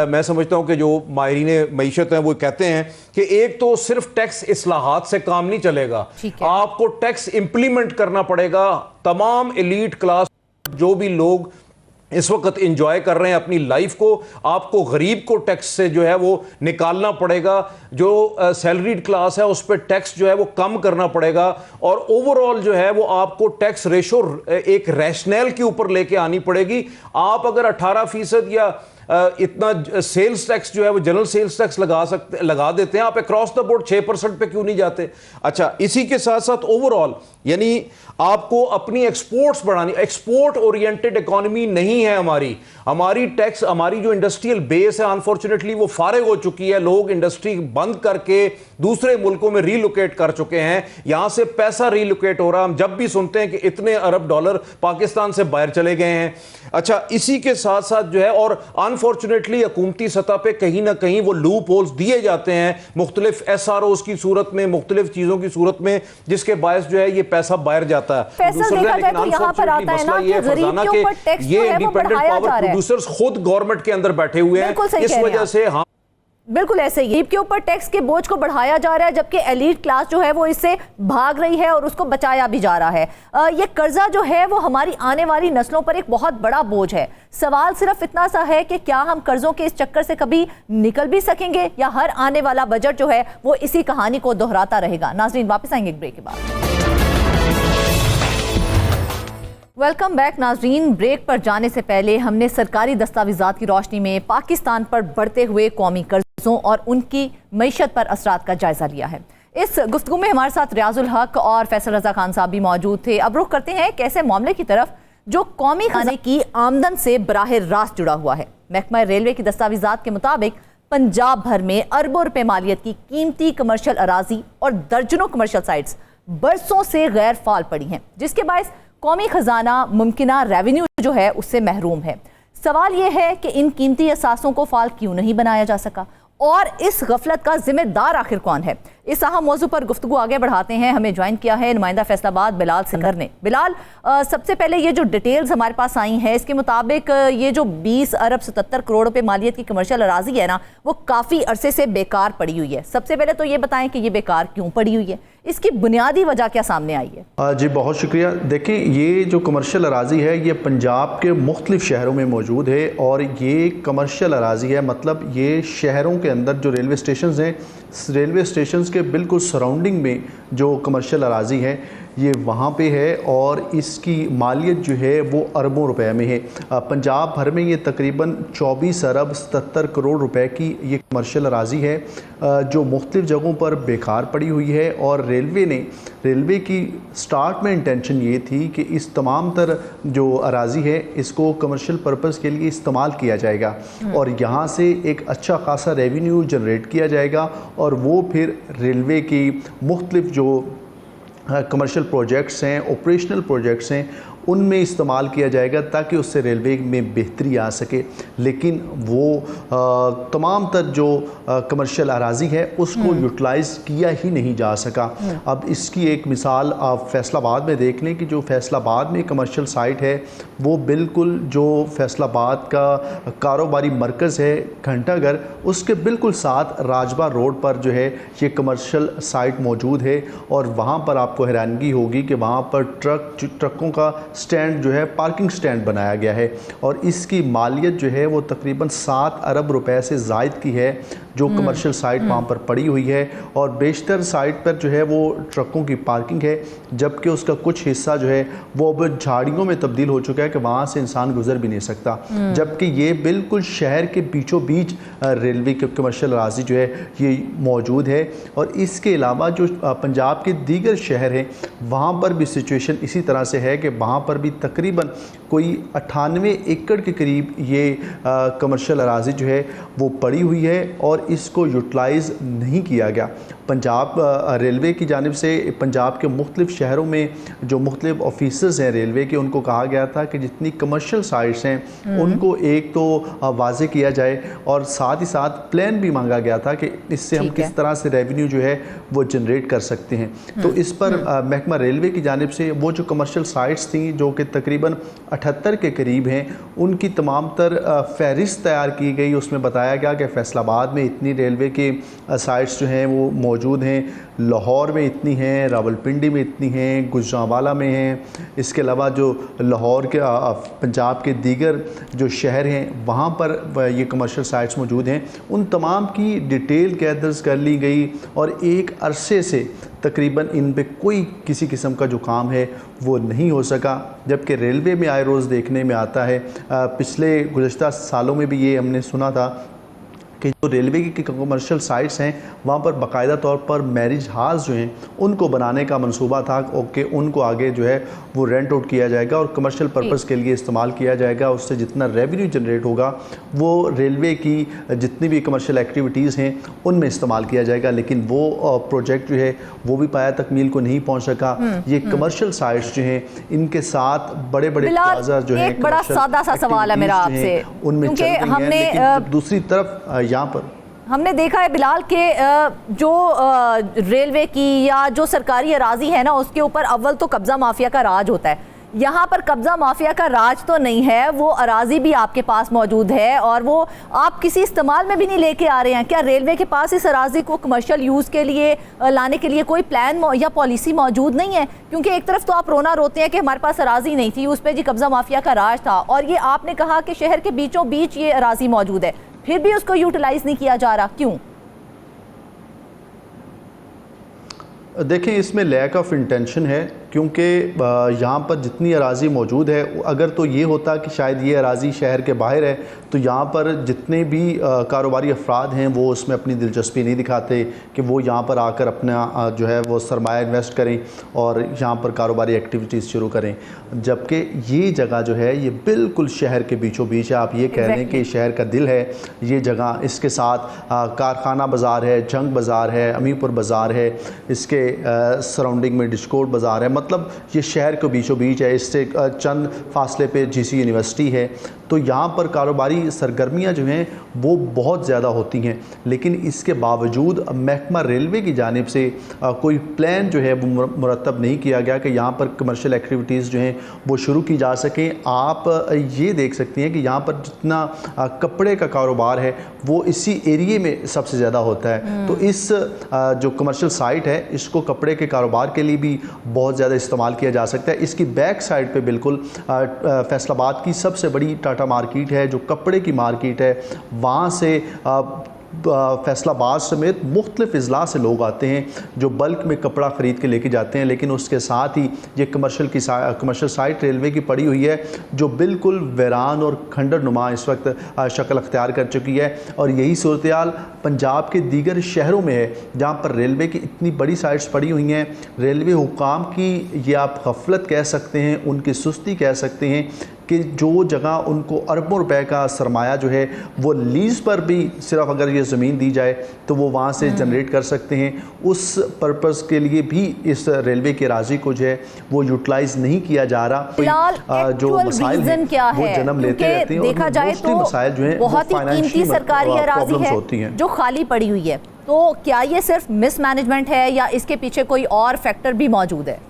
मैं समझता हूं कि जो माहिरीन मईशत हैं वो कहते हैं कि एक तो सिर्फ टैक्स इस्लाहात से काम नहीं चलेगा, आपको टैक्स इंप्लीमेंट करना पड़ेगा। तमाम एलीट क्लास जो भी लोग इस वक्त एंजॉय कर रहे हैं अपनी लाइफ को, आपको गरीब को टैक्स से जो है वो निकालना पड़ेगा। जो सैलरीड क्लास है उस पर टैक्स जो है वो कम करना पड़ेगा और ओवरऑल जो है वो आपको टैक्स रेशो एक रैशनल के ऊपर लेके आनी पड़ेगी। आप अगर 18% या इतना सेल्स टैक्स जो है वो जनरल सेल्स टैक्स लगा देते हैं, आप अक्रॉस द बोर्ड 6% पे क्यों नहीं जाते? अच्छा, इसी के साथ साथ ओवरऑल यानी आपको अपनी एक्सपोर्ट्स बढ़ानी, एक्सपोर्ट ओरिएंटेड इकोनॉमी नहीं है हमारी टैक्स, हमारी जो इंडस्ट्रियल बेस है अनफॉर्चुनेटली वो फारिग हो चुकी है। लोग इंडस्ट्री बंद करके दूसरे मुल्कों में रीलोकेट कर चुके हैं, यहां से पैसा रीलोकेट हो रहा। हम जब भी सुनते हैं कि इतने अरब डॉलर पाकिस्तान से बाहर चले गए हैं। अच्छा, इसी के साथ साथ जो है और अनफॉर्चुनेटली हुकूमती सतह पे कहीं ना कहीं वो लूप होल्स दिए जाते हैं मुख्तलिफ SROs की सूरत में, मुख्तलिफ चीजों की सूरत में, जिसके बायस जो है ये पैसा बाहर जाता है। ये इंडिपेंडेंट पावर प्रोड्यूसर्स खुद गवर्नमेंट के अंदर बैठे हुए हैं, इस वजह से हाँ बिल्कुल ऐसे ही के ऊपर टैक्स के बोझ को बढ़ाया जा रहा है जबकि एलीट क्लास जो है वो इससे भाग रही है और उसको बचाया भी जा रहा है। ये कर्जा जो है वो हमारी आने वाली नस्लों पर एक बहुत बड़ा बोझ है। सवाल सिर्फ इतना सा है कि क्या हम कर्जों के इस चक्कर से कभी निकल भी सकेंगे या हर आने वाला बजट जो है वो इसी कहानी को दोहराता रहेगा। नाज़रीन, वापस आएंगे एक ब्रेक के बाद। वेलकम बैक नाजरीन। ब्रेक पर जाने से पहले हमने सरकारी दस्तावेजात की रोशनी में पाकिस्तान पर बढ़ते हुए कौमी कर्जों और उनकी मईशत पर असरात का जायजा लिया है। इस गुफ्तगू में हमारे साथ रियाजुल हक और फैसल रजा खान साहब भी मौजूद थे। अब रुख करते हैं एक ऐसे मामले की तरफ जो कौमी खाने की आमदन से बराह रास्त जुड़ा हुआ है। महकमा रेलवे की दस्तावेजात के मुताबिक पंजाब भर में अरबों रुपए मालियत की कीमती कमर्शियल अराजी और दर्जनों कमर्शियल साइट्स बरसों से गैर फाल पड़ी हैं, जिसके बायस कौमी खजाना मुमकिना रेवेन्यू जो है उससे महरूम है। सवाल यह है कि इन कीमती असासों को फाल क्यों नहीं बनाया जा सका और इस गफलत का जिम्मेदार आखिर कौन है। इस अहम मौजू पर गुफ्तगू आगे बढ़ाते हैं। हमें ज्वाइन किया है नुमाइंदा फैसलाबाद बिलाल सिंगर ने। बिलाल, सबसे पहले ये जो डिटेल्स हमारे पास आई हैं इसके मुताबिक ये जो 20 अरब 77 करोड़ रुपए मालियत की कमर्शियल अराजी है ना, वो काफ़ी अरसे से बेकार पड़ी हुई है। सबसे पहले तो ये बताएं कि ये बेकार क्यों पड़ी हुई है, इसकी बुनियादी वजह क्या सामने आई है? जी बहुत शुक्रिया। देखें, ये जो कमर्शियल अराजी है ये पंजाब के मुख्तलिफ शहरों में मौजूद है और ये कमर्शियल अराजी है, मतलब ये शहरों के अंदर जो रेलवे स्टेशन हैं, रेलवे स्टेशन के बिल्कुल सराउंडिंग में जो कमर्शियल अराजी है ये वहाँ पे है और इसकी मालियत जो है वो अरबों रुपए में है। पंजाब भर में ये तकरीबन 24 अरब 77 करोड़ रुपए की ये कमर्शियल अराजी है जो मुख्तलिफ जगहों पर बेकार पड़ी हुई है। और रेलवे की स्टार्ट में इंटेंशन ये थी कि इस तमाम तर जो अराजी है इसको कमर्शियल पर्पज़ के लिए इस्तेमाल किया जाएगा और यहाँ से एक अच्छा खासा रेवेन्यू जनरेट किया जाएगा और वो फिर रेलवे की मुख्तलिफ जो कमर्शियल प्रोजेक्ट्स हैं, ऑपरेशनल प्रोजेक्ट्स हैं, उनमें इस्तेमाल किया जाएगा ताकि उससे रेलवे में बेहतरी आ सके। लेकिन वो तमाम तर जो कमर्शियल अराजी है उसको यूटिलाइज़ किया ही नहीं जा सका। अब इसकी एक मिसाल आप फैसलाबाद में देख लें कि जो फैसलाबाद में कमर्शियल साइट है वो बिल्कुल जो फैसलाबाद का कारोबारी मरकज़ है घंटाघर, उसके बिल्कुल साथ राजबा रोड पर जो है ये कमर्शियल साइट मौजूद है और वहाँ पर आपको हैरानगी होगी कि वहाँ पर ट्रकों का स्टैंड जो है पार्किंग स्टैंड बनाया गया है और इसकी मालियत जो है वो तकरीबन 7 अरब रुपए से ज़ायद की है जो कमर्शियल साइट वहाँ पर पड़ी हुई है। और बेशतर साइट पर जो है वो ट्रकों की पार्किंग है, जबकि उसका कुछ हिस्सा जो है वो अब झाड़ियों में तब्दील हो चुका है कि वहाँ से इंसान गुजर भी नहीं सकता, जबकि ये बिल्कुल शहर के बीचों बीच रेलवे के कमर्शियल अराजी जो है ये मौजूद है। और इसके अलावा जो पंजाब के दीगर शहर हैं वहाँ पर भी सिचुएशन इसी तरह से है कि वहाँ पर भी तकरीबन कोई 98 एकड़ के करीब ये कमर्शियल अराजी जो है वो पड़ी हुई है और इसको यूटिलाइज़ नहीं किया गया। पंजाब रेलवे की जानिब से पंजाब के मुख्तलिफ शहरों में जो मुख्तलिफ ऑफिसर्स हैं रेलवे के, उनको कहा गया था कि जितनी कमर्शियल साइट्स हैं उनको एक तो वाज़े किया जाए और साथ ही साथ प्लान भी मांगा गया था कि इससे हम किस तरह से रेवेन्यू जो है वो जनरेट कर सकते हैं। तो इस पर महकमा रेलवे की जानिब से वो जो कमर्शियल साइट्स थी जो कि तकरीबन 78 के करीब हैं, उनकी तमाम तर फहरिस्त तैयार की गई। उसमें बताया गया कि फैसलाबाद में इतनी रेलवे के साइट्स जो हैं वो मौजूद हैं, लाहौर में इतनी हैं, रावलपिंडी में इतनी हैं, गुजरांवाला में हैं। इसके अलावा जो लाहौर के पंजाब के दीगर जो शहर हैं वहाँ पर ये कमर्शियल साइट्स मौजूद हैं। उन तमाम की डिटेल गैदर्स कर ली गई और एक अरसे से तकरीबन इन पे कोई किसी किस्म का जो काम है वो नहीं हो सका, जबकि रेलवे में आए रोज़ देखने में आता है। पिछले गुज़श्ता सालों में भी ये हमने सुना था कि जो रेलवे की कमर्शियल साइट्स हैं वहाँ पर बाकायदा तौर पर मैरिज हाल्स जो हैं उनको बनाने का मंसूबा था कि उनको आगे जो है वो रेंट आउट किया जाएगा और कमर्शियल पर्पज़ के लिए इस्तेमाल किया जाएगा। उससे जितना रेवेन्यू जनरेट होगा वो रेलवे की जितनी भी कमर्शियल एक्टिविटीज़ हैं उनमें इस्तेमाल किया जाएगा। लेकिन वो प्रोजेक्ट जो है वो भी पाया तकमील को नहीं पहुँच सका। ये कमर्शियल साइट्स जो हैं इनके साथ बड़े बड़े प्लाजा जो है, एक बड़ा सादा सा सवाल है मेरा आपसे, उनमें चल रही हैं। दूसरी तरफ यहाँ पर हमने देखा है बिलाल के जो रेलवे की या जो सरकारी अराजी है ना उसके ऊपर अव्वल तो कब्जा माफिया का राज होता है। यहाँ पर कब्जा माफिया का राज तो नहीं है, वो अराजी भी आपके पास मौजूद है और वो आप किसी इस्तेमाल में भी नहीं लेके आ रहे हैं। क्या रेलवे के पास इस अराजी को कमर्शियल यूज़ के लिए लाने के लिए कोई प्लान या पॉलिसी मौजूद नहीं है? क्योंकि एक तरफ तो आप रोना रोते हैं कि हमारे पास अराजी नहीं थी, उस पर जी कब्जा माफिया का राज था, और ये आपने कहा कि शहर के बीचों बीच ये अराजी मौजूद है, फिर भी उसको यूटिलाइज नहीं किया जा रहा, क्यों? देखिए, इसमें लैक ऑफ इंटेंशन है क्योंकि यहाँ पर जितनी अराज़ी मौजूद है, अगर तो ये होता कि शायद ये अराज़ी शहर के बाहर है तो यहाँ पर जितने भी कारोबारी अफराद हैं वो उसमें अपनी दिलचस्पी नहीं दिखाते कि वो यहाँ पर आकर अपना जो है वो सरमाया इन्वेस्ट करें और यहाँ पर कारोबारी एक्टिविटीज़ शुरू करें। जबकि ये जगह जो है ये बिल्कुल शहर के बीचों बीच है। आप ये कह रहे हैं कि शहर का दिल है ये जगह, इसके साथ कारखाना बाज़ार है, जंग बाज़ार है, अमीरपुर बाज़ार है, इसके सराउंडिंग में डिस्कोट बाज़ार है, मतलब ये शहर के बीचों बीच है। इससे चंद फासले पे जीसी यूनिवर्सिटी है। तो यहाँ पर कारोबारी सरगर्मियाँ जो हैं वो बहुत ज़्यादा होती हैं, लेकिन इसके बावजूद महकमा रेलवे की जानिब से कोई प्लान जो है वो मुरतब नहीं किया गया कि यहाँ पर कमर्शियल एक्टिविटीज़ जो हैं वो शुरू की जा सकें। आप ये देख सकती हैं कि यहाँ पर जितना कपड़े का कारोबार है वो इसी एरिए में सबसे ज़्यादा होता है। तो इस जो कमर्शियल साइट है इसको कपड़े के कारोबार के लिए भी बहुत ज़्यादा इस्तेमाल किया जा सकता है। इसकी बैक साइड पे बिल्कुल फैसलाबाद की सबसे बड़ी टाटा मार्केट है जो कपड़े की मार्केट है। वहाँ से फैसलाबाद समेत मुख्तलिफ अजला से लोग आते हैं जो बल्क में कपड़ा ख़रीद के लेके जाते हैं। लेकिन उसके साथ ही ये कमर्शियल साइट रेलवे की पड़ी हुई है जो बिल्कुल वीरान और खंडर नुमा इस वक्त शक्ल अख्तियार कर चुकी है। और यही सूरत हाल पंजाब के दीगर शहरों में है जहाँ पर रेलवे की इतनी बड़ी साइट्स पड़ी हुई हैं। रेलवे हुकाम की ये आप गफलत कह सकते हैं, उनकी सुस्ती कह सकते हैं कि जो जगह उनको अरबों रुपए का सरमाया जो है वो लीज़ पर भी सिर्फ अगर ये ज़मीन दी जाए तो वो वहाँ से जनरेट कर सकते हैं, उस पर्पज़ के लिए भी इस रेलवे के राजी को जो है वो यूटिलाइज नहीं किया जा रहा। जो मसाइल हैं वो जन्म लेते रहते हैं। देखा जाए तो मसाइल जो हैं बहुत ही कीमती सरकारी अराज़ी है जो खाली पड़ी हुई है। तो क्या ये सिर्फ मिसमैनेजमेंट है या इसके पीछे कोई और फैक्टर भी मौजूद है?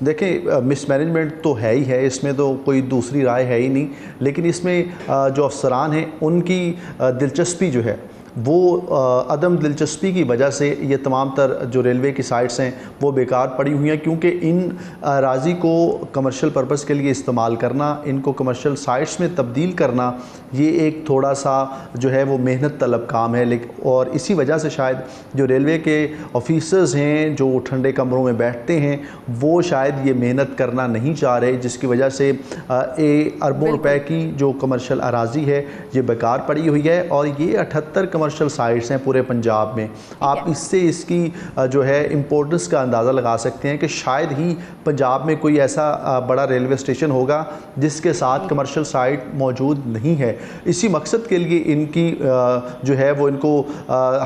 देखिए मिसमैनेजमेंट तो है ही है, इसमें तो कोई दूसरी राय है ही नहीं। लेकिन इसमें जो अफसरान हैं उनकी दिलचस्पी जो है वो अदम दिलचस्पी की वजह से ये तमाम तर जो रेलवे की साइट्स हैं वो बेकार पड़ी हुई हैं। क्योंकि इन अराज़ी को कमर्शियल पर्पस के लिए इस्तेमाल करना, इनको कमर्शियल साइट्स में तब्दील करना, ये एक थोड़ा सा जो है वो मेहनत तलब काम है। लेकिन और इसी वजह से शायद जो रेलवे के ऑफिसर्स हैं जो ठंडे कमरों में बैठते हैं वो शायद ये मेहनत करना नहीं चाह रहे, जिसकी वजह से अरबों रुपए की जो कमर्शियल अराज़ी है ये बेकार पड़ी हुई है। और ये 78 कमर्शियल साइट्स हैं पूरे पंजाब में। आप इससे इसकी जो है इम्पोर्टेंस का अंदाज़ा लगा सकते हैं कि शायद ही पंजाब में कोई ऐसा बड़ा रेलवे स्टेशन होगा जिसके साथ कमर्शियल साइट मौजूद नहीं है। इसी मकसद के लिए इनकी जो है वो इनको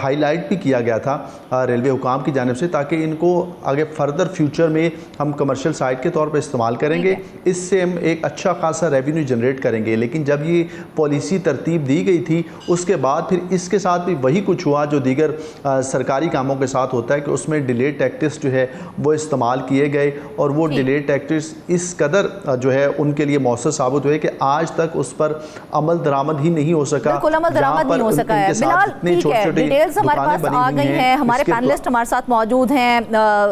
हाईलाइट भी किया गया था रेलवे हुकाम की जानिब से, ताकि इनको आगे फर्दर फ्यूचर में हम कमर्शियल साइट के तौर पर इस्तेमाल करेंगे, इससे हम एक अच्छा खासा रेवेन्यू जनरेट करेंगे। लेकिन जब ये पॉलिसी तरतीब दी गई थी उसके बाद फिर इसके साथ भी वही कुछ हुआ जो दीगर सरकारी कामों के साथ होता है कि उसमें डिले टैक्टिक्स जो है वो इस्तेमाल किए गए। और वो डिले टैक्टिक्स इस कदर जो है उनके लिए मौसर साबित हुए कि आज तक उस पर अमल दरामद ही नहीं हो सका। बिल्कुल अमल दरामद नहीं हो सका है। बिलाल, ठीक है, डिटेल्स हमारे पास आ गई हैं। हमारे पैनलिस्ट हमारे साथ मौजूद हैं,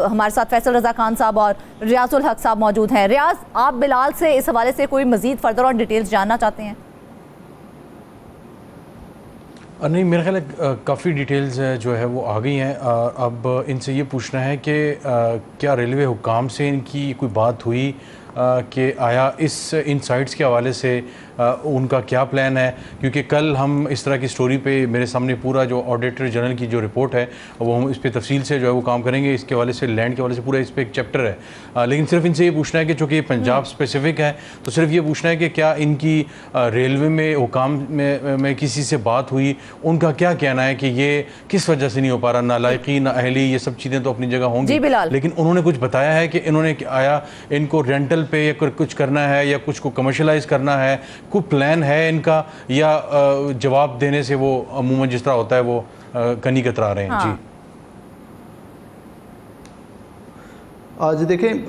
हमारे साथ फैसल रजा खान साहब और रियाजुल हक साहब मौजूद हैं। रियाज, आप बिलाल से इस हवाले से कोई मजीद फर्दर और डिटेल्स जानना चाहते हैं? नहीं, मेरा ख्याल है काफ़ी डिटेल्स जो है वो आ गई हैं। अब इनसे ये पूछना है कि क्या रेलवे हुकाम से इनकी कोई बात हुई कि आया इन साइट्स के हवाले से उनका क्या प्लान है? क्योंकि कल हम इस तरह की स्टोरी पे मेरे सामने पूरा जो ऑडिटर जनरल की जो रिपोर्ट है वो हम इस पर तफसील से जो है वो काम करेंगे। इसके हवाले से लैंड के हवाले से पूरा इस पर एक चैप्टर है। लेकिन सिर्फ इनसे ये पूछना है कि चूँकि पंजाब स्पेसिफिक है तो सिर्फ ये पूछना है कि क्या इनकी रेलवे में हुकाम में किसी से बात हुई, उनका क्या कहना है कि ये किस वजह से नहीं हो पा रहा? नालायकी, नाअहली, ये सब चीज़ें तो अपनी जगह होंगी, लेकिन उन्होंने कुछ बताया है कि इन्होंने आया इनको रेंटल पे या कुछ करना है या कुछ को कमर्शलाइज करना है, कोई प्लान है इनका, या जवाब देने से वो अमूमन जिस तरह होता है वो कनी कतरा रहे हैं? हाँ। जी जी देखें,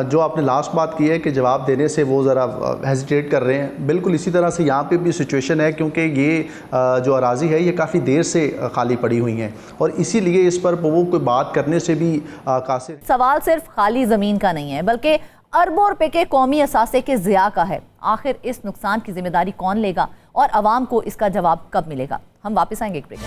जो आपने लास्ट बात की है कि जवाब देने से वो ज़रा हेजिटेट कर रहे हैं, बिल्कुल इसी तरह से यहाँ पे भी सिचुएशन है। क्योंकि ये जो अराज़ी है ये काफ़ी देर से खाली पड़ी हुई हैं और इसीलिए इस पर वो कोई बात करने से भी कासिर। सवाल सिर्फ खाली ज़मीन का नहीं है बल्कि अरबों रुपए के कौमी असासे के ज़िया का है। आखिर इस नुकसान की जिम्मेदारी कौन लेगा और अवाम को इसका जवाब कब मिलेगा? हम वापस आएंगे एक ब्रेक।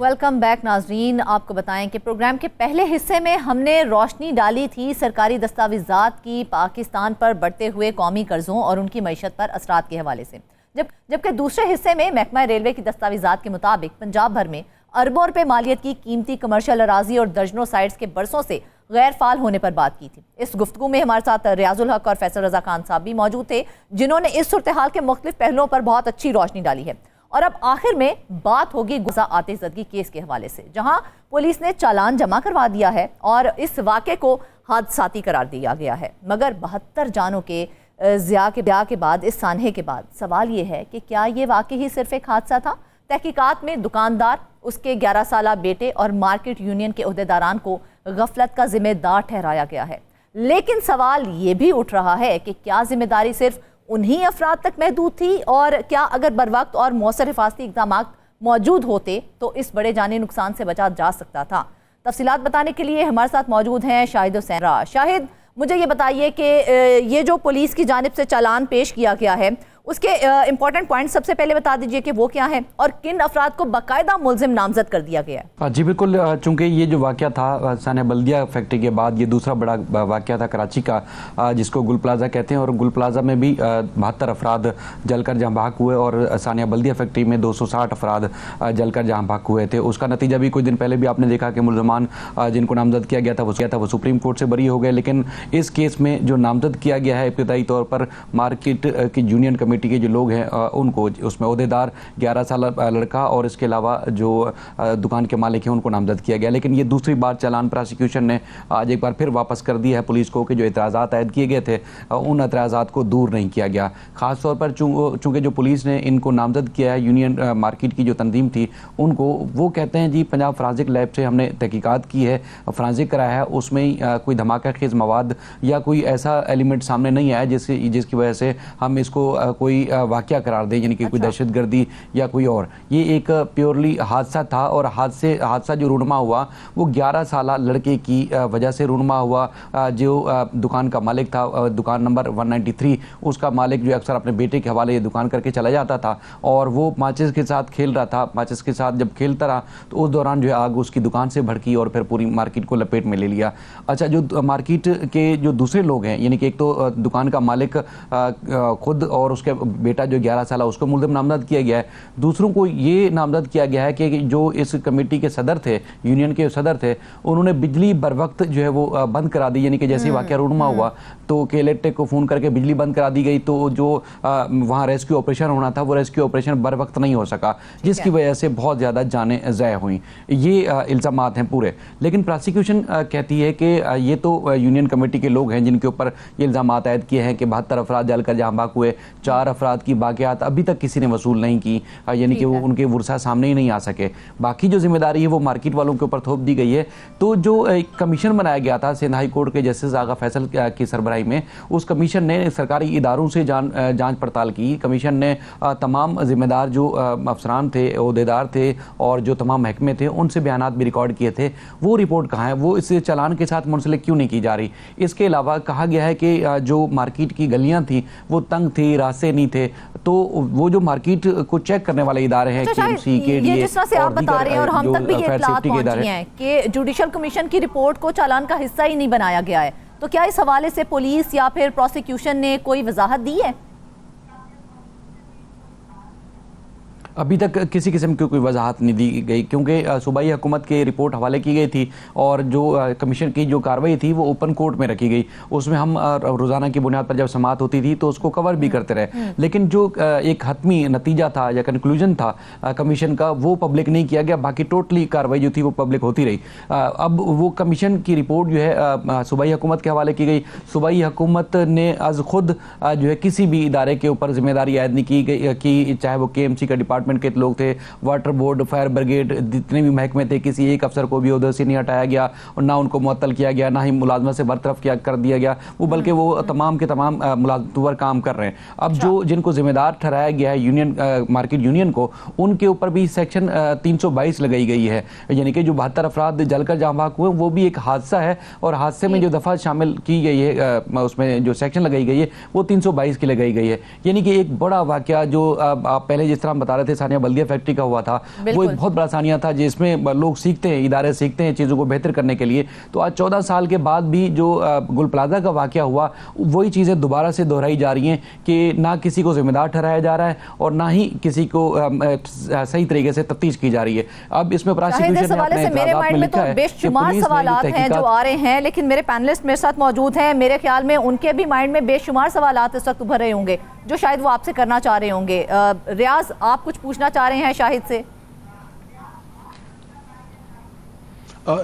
वेलकम बैक नाजरीन। आपको बताएं कि प्रोग्राम के पहले हिस्से में हमने रोशनी डाली थी सरकारी दस्तावेजात की पाकिस्तान पर बढ़ते हुए कौमी कर्जों और उनकी मईशत पर असरात के हवाले से, जबकि दूसरे हिस्से में महकमा रेलवे की दस्तावेजात के मुताबिक पंजाब भर में अरबों रुपए मालियत की कीमती कमर्शियल अराजी और दर्जनों साइट्स के बरसों से गैर फाल होने पर बात की थी। इस गुफ्तगू में हमारे साथ रियाजुल हक और फैसल रजा खान साहब भी मौजूद थे, जिन्होंने इस सूरत हाल के मुख्तलिफ पहलुओं पर बहुत अच्छी रोशनी डाली है। और अब आखिर में बात होगी गुस्सा आतिशज़दगी केस के हवाले से, जहां पुलिस ने चालान जमा करवा दिया है और इस वाक़े को हादसाती करार दिया गया है। मगर 72 जानों के ज़िया के बाद, इस सानहे के बाद सवाल ये है कि क्या ये वाक़ई ही सिर्फ एक हादसा था? तहकीकात में दुकानदार, उसके 11 साला बेटे और मार्केट यूनियन के अहदेदारान को गफलत का जिम्मेदार ठहराया गया है। लेकिन सवाल ये भी उठ रहा है कि क्या जिम्मेदारी सिर्फ उन्हीं अफराद तक महदूद थी, और क्या अगर बरवक्त और मौसर हिफाजती इक़दाम मौजूद होते तो इस बड़े जानी नुकसान से बचा जा सकता था? तफसीलात बताने के लिए हमारे साथ मौजूद हैं शाहिद हुसैन। शाहिद, मुझे ये बताइए कि ये जो पुलिस की जानिब से चालान पेश किया गया है, उसके इंपॉर्टेंट पॉइंट सबसे पहले बता दीजिए कि वो क्या है और किन अफराद को बाकायदा मुल्जिम नामजद कर दिया गया है? जी बिल्कुल, चूंकि ये जो वाक़या था सानिया बल्दिया फैक्ट्री के बाद ये दूसरा बड़ा वाक़या था कराची का, जिसको गुल प्लाजा कहते हैं। और गुल प्लाजा में भी 72 अफराद जलकर जहाँ भाग हुए और सानिया बल्दिया फैक्ट्री में 260 अफराद जलकर जहाँ भाग हुए थे। उसका नतीजा भी कुछ दिन पहले भी आपने देखा कि मुल्ज़मान जिनको नामजद किया गया था वो सुप्रीम कोर्ट से बरी हो गए। लेकिन इस केस में जो नामजद किया गया है इब्तिदाई तौर पर मार्केट की यूनियन कमेटी के जो लोग हैं उनको, उसमें ओहदेदार 11 साल लड़का और इसके अलावा जो दुकान के मालिक हैं उनको नामजद किया गया। लेकिन ये दूसरी बार चालान प्रोसिक्यूशन ने आज एक बार फिर वापस कर दिया है पुलिस को कि जो एतराज़ात आयद किए गए थे उन एतराज़ात को दूर नहीं किया गया। ख़ास तौर पर चूँकि जो पुलिस ने इनको नामजद किया है, यूनियन मार्केट की जो तंजीम थी उनको, वो कहते हैं जी पंजाब फॉरेंसिक लैब से हमने तहकीकात की है, फॉरेंसिक कराया है, उसमें कोई धमाका खेज मवाद या कोई ऐसा एलिमेंट सामने नहीं आया जिसकी वजह से हम इसको कोई वाक़या करार दें, यानी कि कोई दहशतगर्दी या कोई और। ये एक प्योरली हादसा था और हादसा जो रूनमा हुआ वो 11 साला लड़के की वजह से रूनमा हुआ। जो दुकान का मालिक था, दुकान नंबर 193, उसका मालिक जो अक्सर अपने बेटे के हवाले ये दुकान करके चला जाता था और वो माचिस के साथ खेल रहा था। माचिस के साथ जब खेलता रहा तो उस दौरान जो है आग उसकी दुकान से भड़की और फिर पूरी मार्केट को लपेट में ले लिया। अच्छा, जो मार्केट के जो दूसरे लोग हैं, यानी कि एक तो दुकान का मालिक खुद और उसके बेटा जो 11 साल उसको मुल्ज़िम नामजद किया गया है। दूसरों को ये नामजद किया गया है कि जो इस कमेटी के सदर थे, यूनियन के सदर थे, उन्होंने बिजली बर वक्त जो है वो बंद करा दी। यानी कि जैसे ही वाक़या रूनमा हुआ तो इलेक्ट्रिक को फ़ोन करके बिजली बंद करा दी गई, तो जो वहाँ रेस्क्यू ऑपरेशन होना था वो रेस्क्यू ऑपरेशन बर वक्त नहीं हो सका, जिसकी वजह से बहुत ज़्यादा जानें ज़ाया हुई। ये इल्ज़ामात हैं पूरे। लेकिन प्रोसिक्यूशन कहती है कि ये तो यूनियन कमेटी के लोग हैं जिनके ऊपर ये इल्ज़ामात आयद किए हैं कि 72 अफराद जलकर जहाँ भाग हुए, 4 अफराद की बाक़ियात अभी तक किसी ने वसूल नहीं की, यानी कि वो उनके वर्सा सामने ही नहीं आ सके। बाकी जो जिम्मेदारी है वो मार्केट वालों के ऊपर थोप दी गई है। तो जो एक कमीशन बनाया गया था सिंध हाई कोर्ट के जस्टिस आगा फैसल की सरबराही में, उस कमीशन ने सरकारी इदारों से जांच पड़ताल की। कमीशन ने तमाम जिम्मेदार जो अफसरान थे, ओहदेदार थे और जो तमाम महकमे थे उनसे बयानात भी रिकॉर्ड किए थे। वो रिपोर्ट कहाँ है, वो इस चालान के साथ मुंसलिक क्यों नहीं की जा रही? इसके अलावा कहा गया है कि जो मार्केट की गलियाँ थी वो तंग थी, रास्ते नहीं थे, तो वो जो मार्केट को चेक करने वाले इदारे हैं, केएमसी, केडीए, जिस तरह से आप बता रहे हैं और हम तक भी ये इत्तलात पहुंची हैं कि जुडिशल कमीशन की रिपोर्ट को चालान का हिस्सा ही नहीं बनाया गया है, तो क्या इस हवाले से पुलिस या फिर प्रोसिक्यूशन ने कोई वजाहत दी है? अभी तक किसी किस्म की कोई वजाहत नहीं दी गई, क्योंकि सूबाई हुकूमत की रिपोर्ट हवाले की गई थी और जो कमीशन की जो कार्रवाई थी वो ओपन कोर्ट में रखी गई। उसमें हम रोज़ाना की बुनियाद पर जब समाअत होती थी तो उसको कवर भी करते रहे, लेकिन जो एक हतमी नतीजा था या कंक्लूजन था कमीशन का वो पब्लिक नहीं किया गया। बाकी टोटली कार्रवाई जो थी वो पब्लिक होती रही। अब वो कमीशन की रिपोर्ट जो है सूबाई हुकूमत के हवाले की गई। सूबाई हुकूमत ने आज खुद जो है किसी भी इदारे के ऊपर जिम्मेदारी आयद नहीं की गई, कि चाहे वो केएमसी का डिपार्टमेंट के लोग थे, वाटर बोर्ड, फायर ब्रिगेड, जितने भी महकमे थे, किसी एक अफसर को भी उधर से नहीं हटाया गया और ना उनको मुअत्तल किया गया, ना ही मुलाजमत से बरतरफ कर दिया गया, वो बल्कि वो तमाम के तमाम मुलाजमत पर काम कर रहे हैं। अब जो जिनको जिम्मेदार ठहराया गया है यूनियन मार्केट यूनियन को, उनके ऊपर भी सेक्शन 322 लगाई गई है, यानी कि जो 72 अफराद जलकर जहाँ भाग हुए वो भी एक हादसा है और हादसे में जो दफ़ा शामिल की गई है उसमें जो सेक्शन लगाई गई है वो 322 की लगाई गई है। यानी कि एक बड़ा वाक़या जो आप पहले जिस तरह बता रहे थे थे, सानिया बल्दिया फैक्ट्री का हुआ था, वो एक बहुत बड़ा सानिया था जिसमें लोग सीखते हैं, इदारे सीखते हैं चीज़ों को बेहतर करने के लिए। तो आज 14 साल के बाद भी जो गुल प्लाजा का वाक़या हुआ, वही चीज़ें दोबारा से दोहराई जा रही हैं कि ना किसी को जिम्मेदार ठहराया जा रहा है और ना ही किसी को सही तरीके से तफ्तीश की जा रही है। अब इसमें प्रोसिक्यूशन ने मेरे माइंड में तो बेशुमार सवालात हैं जो आ रहे हैं, लेकिन मेरे पैनलिस्ट मेरे साथ मौजूद हैं, मेरे ख्याल में उनके भी माइंड में बेशुमार सवालात इस वक्त उभर रहे होंगे जो शायद वो आपसे करना चाह रहे होंगे। रियाज, आप कुछ पूछना चाह रहे हैं शाहिद से?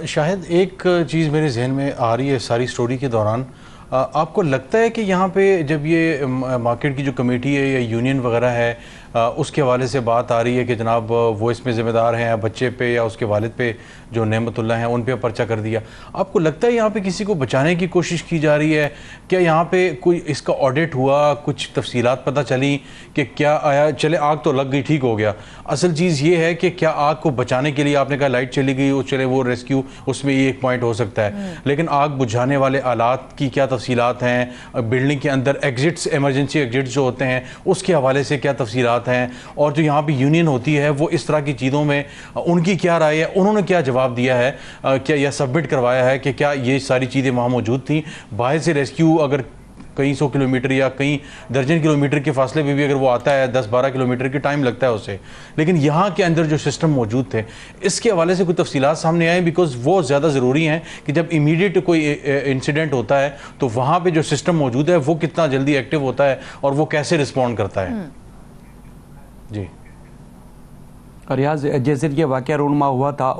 शायद एक चीज़ मेरे जहन में आ रही है सारी स्टोरी के दौरान, आपको लगता है कि यहाँ पे जब ये मार्केट की जो कमेटी है या यूनियन वगैरह है उसके हवाले से बात आ रही है कि जनाब वो इसमें ज़िम्मेदार हैं, बच्चे पे या उसके वालिद पे जो नेमतुल्ला हैं उन पे पर्चा कर दिया, आपको लगता है यहाँ पे किसी को बचाने की कोशिश की जा रही है? क्या यहाँ पे कोई इसका ऑडिट हुआ, कुछ तफसीलात पता चली कि क्या आया? चले आग तो लग गई, ठीक हो गया, असल चीज़ ये है कि क्या आग को बचाने के लिए आपने कहा लाइट चली गई, चले वो रेस्क्यू, उसमें ये एक पॉइंट हो सकता है, लेकिन आग बुझाने वाले आलात की क्या तफसीलात हैं? बिल्डिंग के अंदर एग्जिट्स, एमरजेंसी एग्जिट्स जो होते हैं उसके हवाले से क्या तफसीलात हैं? और जो यहाँ पे यूनियन होती है वो इस तरह की चीज़ों में उनकी क्या राय है? उन्होंने क्या जवाब दिया है? क्या यह सबमिट करवाया है कि क्या ये सारी चीज़ें वहाँ मौजूद थी? बाहर से रेस्क्यू अगर कई 100 किलोमीटर या कई दर्जन किलोमीटर के फासले में भी अगर वो आता है, 10-12 किलोमीटर की टाइम लगता है उसे, लेकिन यहाँ के अंदर जो सिस्टम मौजूद थे इसके हवाले से कोई तफसीलात सामने आए? बिकॉज वो ज़्यादा ज़रूरी हैं कि जब इमीडिएट कोई इंसिडेंट होता है तो वहाँ पे जो सिस्टम मौजूद है वो कितना जल्दी एक्टिव होता है और वो कैसे रिस्पॉन्ड करता है। जी रियाज, जैसे ये वाक़या रूनमा हुआ था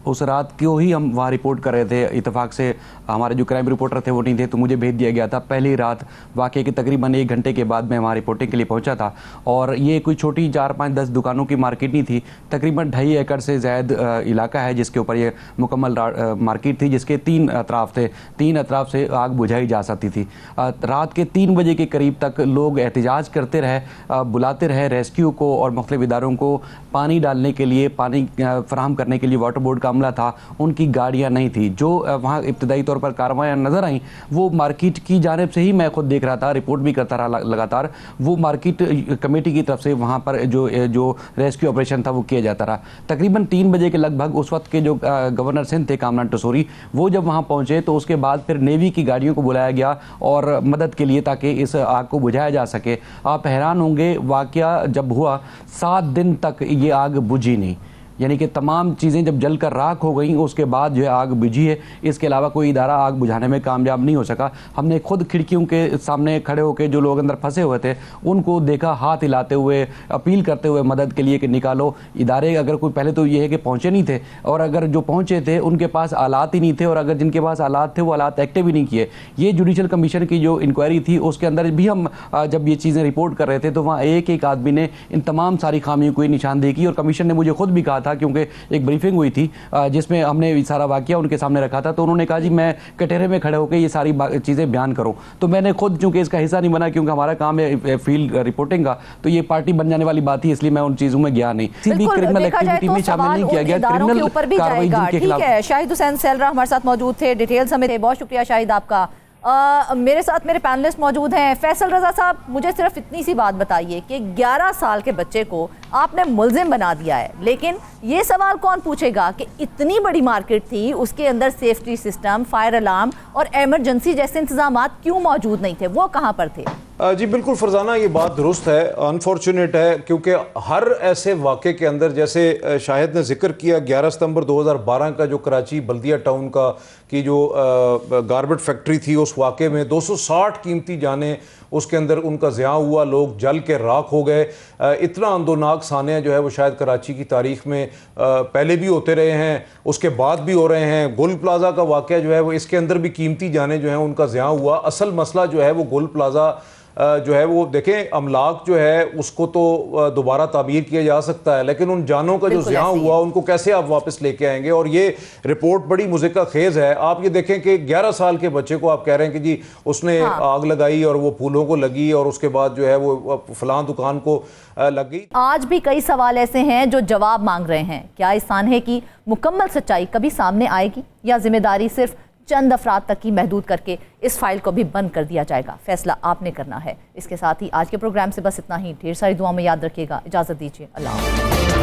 उस रात क्यों ही हम वहाँ रिपोर्ट कर रहे थे, इत्तेफाक से हमारे जो क्राइम रिपोर्टर थे वो नहीं थे तो मुझे भेज दिया गया था। पहली रात वाक़े के तकरीबन 1 घंटे के बाद मैं वहाँ रिपोर्टिंग के लिए पहुँचा था और ये कोई छोटी 4-5-10 दुकानों की मार्केट नहीं थी, तकरीबन 2.5 एकड़ से ज़ायद इलाका है जिसके ऊपर ये मुकम्मल मार्केट थी, जिसके 3 अतराफ़ थे, 3 अतराफ़ से आग बुझाई जा सकती थी। रात के 3 बजे के करीब तक लोग एहतजाज करते रहे, बुलाते रहे रेस्क्यू को और मुख्तलिफ इदारों को पानी डालने के लिए, पानी फराहम करने के लिए वाटर बोर्ड का अमला था, उनकी गाड़ियां नहीं थी। जो वहाँ इब्तदाई तौर पर कार्रवाइयाँ नज़र आई वो मार्केट की जानिब से ही मैं खुद देख रहा था, रिपोर्ट भी करता रहा लगातार, वो मार्केट कमेटी की तरफ से वहाँ पर जो रेस्क्यू ऑपरेशन था वो किया जाता रहा। तकरीबन 3 बजे के लगभग उस वक्त के जो गवर्नर सिंध थे कामरान टसूरी, वो जब वहाँ पहुँचे तो उसके बाद फिर नेवी की गाड़ियों को बुलाया गया और मदद के लिए ताकि इस आग को बुझाया जा सके। आप हैरान होंगे, वाक़या जब हुआ 7 दिन तक ये आग बुझी नहीं, यानी कि तमाम चीज़ें जब जलकर राख हो गई उसके बाद जो है आग बुझी है। इसके अलावा कोई इदारा आग बुझाने में कामयाब नहीं हो सका। हमने खुद खिड़कियों के सामने खड़े होकर जो लोग अंदर फंसे हुए थे उनको देखा हाथ हिलाते हुए, अपील करते हुए मदद के लिए कि निकालो। इदारे अगर कोई, पहले तो ये है कि पहुँचे नहीं थे और अगर जो पहुँचे थे उनके पास आलात ही नहीं थे और अगर जिनके पास आलात थे वो आलात एक्टिव ही नहीं किए। ये जुडिशल कमीशन की जो इंक्वायरी थी उसके अंदर भी हम जब ये चीज़ें रिपोर्ट कर रहे थे तो वहाँ एक एक आदमी ने इन तमाम सारी खामियों को निशानदेही की और कमीशन ने मुझे खुद भी कहा था, क्योंकि एक ब्रीफिंग हुई थी जिसमें हमने सारा वाकया उनके सामने रखा था, तो उन्होंने कहा जी मैं कटहरे में खड़े होकर ये सारी चीज़ें बयान करूं। तो मैंने खुद, चूंकि इसका हिस्सा नहीं बना क्योंकि हमारा काम है फील्ड रिपोर्टिंग का, तो ये पार्टी बन जाने वाली बात थी, इसलिए मैं उन चीज़ों में गया नहीं। क्रिमिनल एक्टिविटी में शामिल नहीं किया गया, क्रिमिनल कार्रवाई जिनके खिलाफ। शाहिद हुसैन सेलरा हमारे साथ मौजूद थे, डिटेल्स हमें थे। बहुत शुक्रिया शाहिद आपका। मेरे साथ मेरे पैनलिस्ट मौजूद हैं। फैसल रजा साहब, मुझे सिर्फ इतनी सी बात बताइए कि 11 साल के बच्चे को आपने मुल्जिम बना दिया है, लेकिन ये सवाल कौन पूछेगा कि इतनी बड़ी मार्केट थी, उसके अंदर सेफ्टी सिस्टम, फायर अलार्म और एमरजेंसी जैसे इंतजाम क्यों मौजूद नहीं थे, वो कहाँ पर थे? जी बिल्कुल फरजाना, ये बात दुरुस्त है, अनफॉर्चुनेट है, क्योंकि हर ऐसे वाक़े के अंदर, जैसे शाहिद ने जिक्र किया 11 सितंबर 2012 का जो कराची बल्दिया टाउन का की जो गारबेट फैक्ट्री थी, उस वाक़े में 260 कीमती जानें उसके अंदर उनका ज़िया हुआ, लोग जल के राख हो गए। इतना अंदोनाक सानिया जो है वो शायद कराची की तारीख़ में पहले भी होते रहे हैं, उसके बाद भी हो रहे हैं। गुल प्लाजा का वाक़या जो है वो, इसके अंदर भी कीमती जानें जो हैं उनका ज़िया हुआ। असल मसला जो है वो गुल प्लाजा जो है वो देखें, अमलाक जो है उसको तो दोबारा ताबीर किया जा सकता है, लेकिन उन जानों का जो ज़िया हुआ उनको कैसे आप वापस लेके आएंगे? और ये रिपोर्ट बड़ी मुज़िक्का खेज़ है। आप ये देखें कि 11 साल के बच्चे को आप कह रहे हैं कि जी उसने आग लगाई और वो फूलों को लगी और उसके बाद जो है वो फलां दुकान को लग गई। आज भी कई सवाल ऐसे हैं जो जवाब मांग रहे हैं। क्या इस सानहे की मुकम्मल सच्चाई कभी सामने आएगी या जिम्मेदारी सिर्फ चंद अफराद तक ही महदूद करके इस फाइल को भी बंद कर दिया जाएगा। फैसला आपने करना है। इसके साथ ही आज के प्रोग्राम से बस इतना ही। ढेर सारी दुआ में याद रखिएगा। इजाज़त दीजिए। अल्लाह हाफ़िज़।